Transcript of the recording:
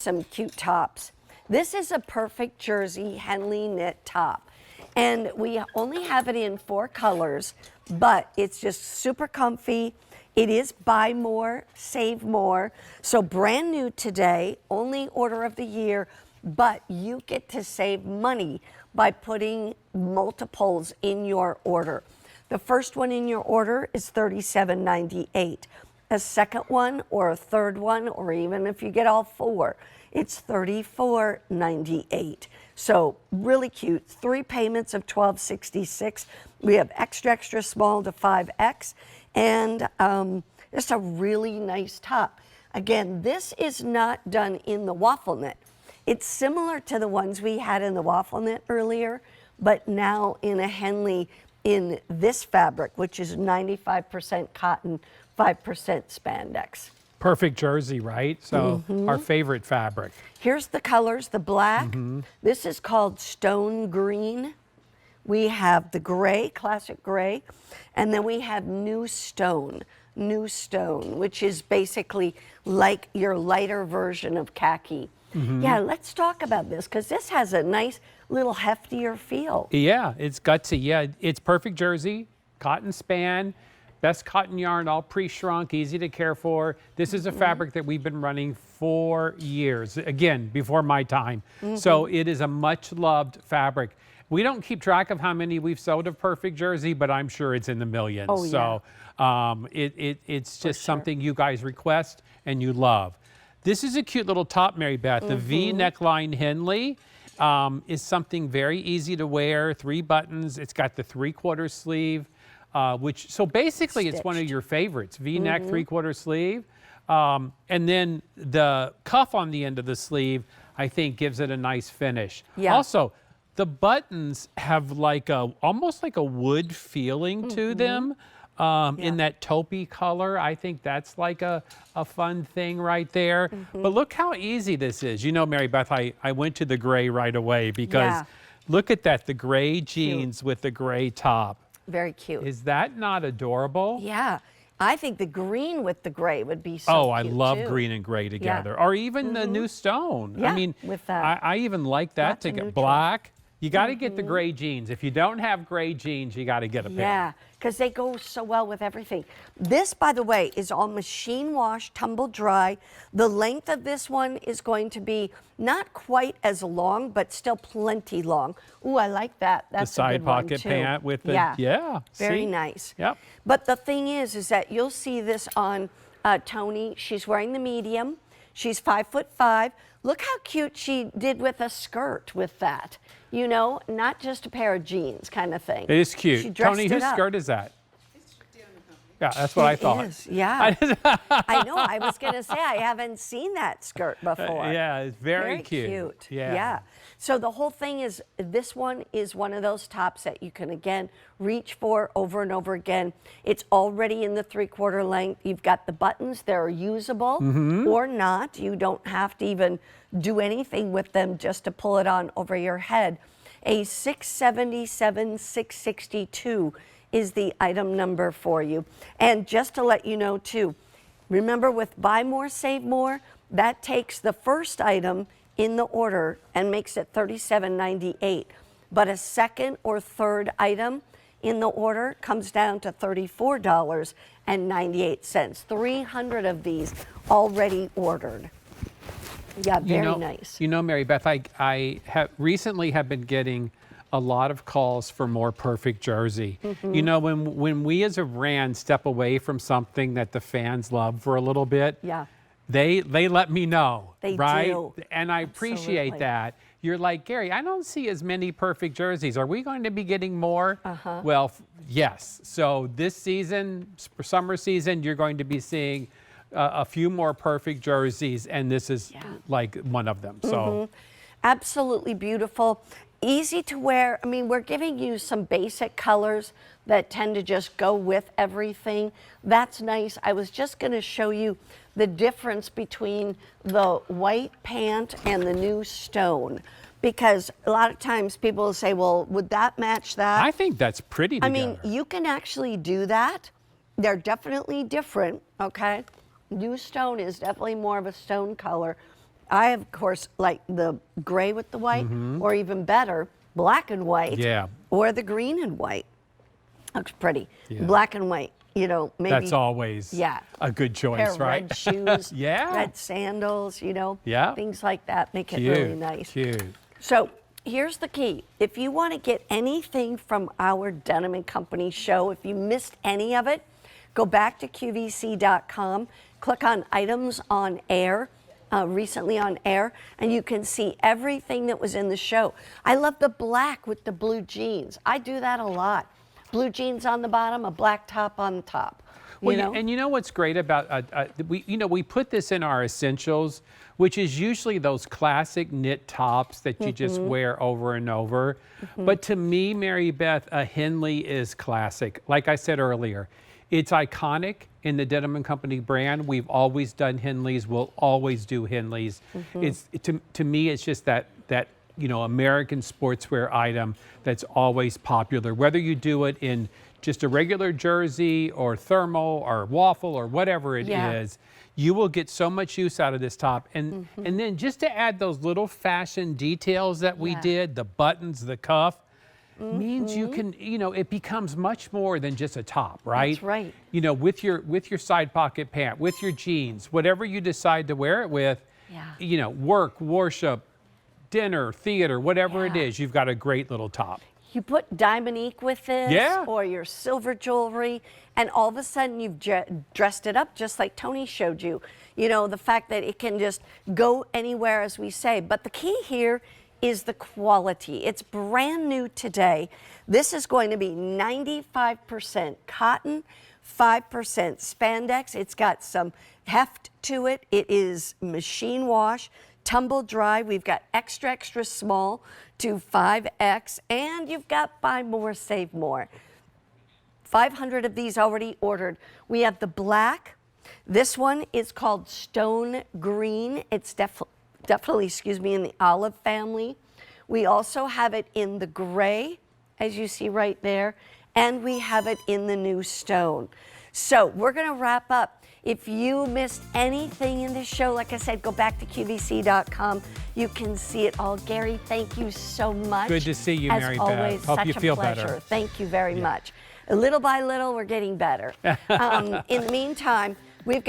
Some cute tops. This is a perfect jersey Henley knit top, and we only have it in 4 colors, but it's just super comfy. It is buy more, save more. So brand new today, only order of the year, but you get to save money by putting multiples in your order. The first one in your order is $37.98. A second one or a third one, or even if you get all 4, it's $34.98. So really cute. 3 payments of $12.66. We have extra small to 5X, and just a really nice top. Again, this is not done in the waffle knit. It's similar to the ones we had in the waffle knit earlier, but now in a Henley in this fabric, which is 95% cotton, 5% spandex. Perfect jersey, right? So our favorite fabric. Here's the colors, the black. This is called stone green. We have the gray, classic gray, and then we have new stone, which is basically like your lighter version of khaki. Yeah, let's talk about this because this has a nice little heftier feel. Yeah, it's gutsy. Yeah, it's perfect jersey, cotton span. Best cotton yarn, all pre-shrunk, easy to care for. This is a fabric that we've been running for years, again, before my time. So it is a much loved fabric. We don't keep track of how many we've sold of perfect jersey, but I'm sure it's in the millions. Oh, yeah. So it's just something you guys request and you love. This is a cute little top, Mary Beth. The V neckline Henley is something very easy to wear, 3 buttons. It's got the 3/4 sleeve. So basically it's one of your favorites, V-neck, 3/4 sleeve. And then the cuff on the end of the sleeve, I think gives it a nice finish. Yeah. Also, the buttons have like almost like a wood feeling to them in that taupey color. I think that's like a fun thing right there. But look how easy this is. You know, Mary Beth, I went to the gray right away because look at that, the gray jeans with the gray top. Very cute. Is that not adorable? Yeah. I think the green with the gray would be so Oh, I cute love too. green and gray together. Or even the new stone. Yeah, I mean, with that. I even like that Lots to of get neutral. black. You got to get the gray jeans. If you don't have gray jeans, you got to get a pair. Yeah, because they go so well with everything. This, by the way, is all machine wash, tumble dry. The length of this one is going to be not quite as long, but still plenty long. Ooh, I like that. That's The side a good one, pocket too. pant with the, Very see? nice. Yep. But the thing is that you'll see this on Tony. She's wearing the medium. She's 5'5". Look how cute she did with a skirt with that. You know, not just a pair of jeans kind of thing. It is cute. She dressed Tony, it whose up. skirt is that? Yeah, that's what I thought. It is, yeah. I know. I was going to say, I haven't seen that skirt before. Yeah, it's very cute. Yeah. So the whole thing is, this one is one of those tops that you can, again, reach for over and over again. It's already in the 3/4 length. You've got the buttons. They're usable or not. You don't have to even do anything with them just to pull it on over your head. A 677, 662 is the item number for you. And just to let you know too, remember with buy more, save more, that takes the first item in the order and makes it $37.98. But a second or third item in the order comes down to $34.98. 300 of these already ordered. Yeah, very nice. You know, Mary Beth, I have recently been getting a lot of calls for more perfect jersey. You know, when we as a brand step away from something that the fans love for a little bit, they let me know, They right? do. And I appreciate that. You're like, Gary, I don't see as many perfect jerseys. Are we going to be getting more? Well, yes. So this season, summer season, you're going to be seeing a few more perfect jerseys, and this is like one of them. So absolutely beautiful. Easy to wear. I mean, we're giving you some basic colors that tend to just go with everything. That's nice. I was just going to show you the difference between the white pant and the new stone, because a lot of times people will say, well, would that match that? I think that's pretty together. I mean, you can actually do that. They're definitely different, okay? New stone is definitely more of a stone color. I, of course, like the gray with the white, or even better, black and white, Yeah. or the green and white. Looks pretty. Yeah. Black and white, you know, maybe. That's always a good choice, Pair of right? red shoes, Yeah. red sandals, you know, Yeah. things like that make it Cute, really nice. cute. So here's the key. If you want to get anything from our Denim and Company show, if you missed any of it, go back to QVC.com, click on items on air, recently on air, and you can see everything that was in the show. I love the black with the blue jeans. I do that a lot. Blue jeans on the bottom, a black top on the top. Well, You know? and you know what's great about we put this in our essentials, which is usually those classic knit tops that you just wear over and over. But to me, Mary Beth, a Henley is classic. Like I said earlier, it's iconic in the Denim and Company brand. We've always done Henleys. We'll always do Henleys. It's to me, it's just that American sportswear item that's always popular. Whether you do it in just a regular jersey or thermal or waffle or whatever it is, you will get so much use out of this top. And then just to add those little fashion details that we did, the buttons, the cuff, means you can, it becomes much more than just a top, right? That's right. With your side pocket pant, with your jeans, whatever you decide to wear it with, work, worship, dinner, theater, whatever it is, you've got a great little top. You put diamond with this, Yeah. or your silver jewelry, and all of a sudden you've dressed it up just like Tony showed you. The fact that it can just go anywhere, as we say. But the key here is the quality. It's brand new today. This is going to be 95% cotton, 5% spandex. It's got some heft to it. It is machine wash, tumble dry. We've got extra, extra small to 5X, and you've got buy more, save more. 500 of these already ordered. We have the black. This one is called Stone Green. It's definitely, in the olive family. We also have it in the gray, as you see right there, and we have it in the new stone. So we're going to wrap up. If you missed anything in this show, like I said, go back to QVC.com. You can see it all. Gary, thank you so much. Good to see you, Mary Beth. As always, Hope such you a feel pleasure. better. Thank you very much. Little by little, we're getting better. In the meantime, we've got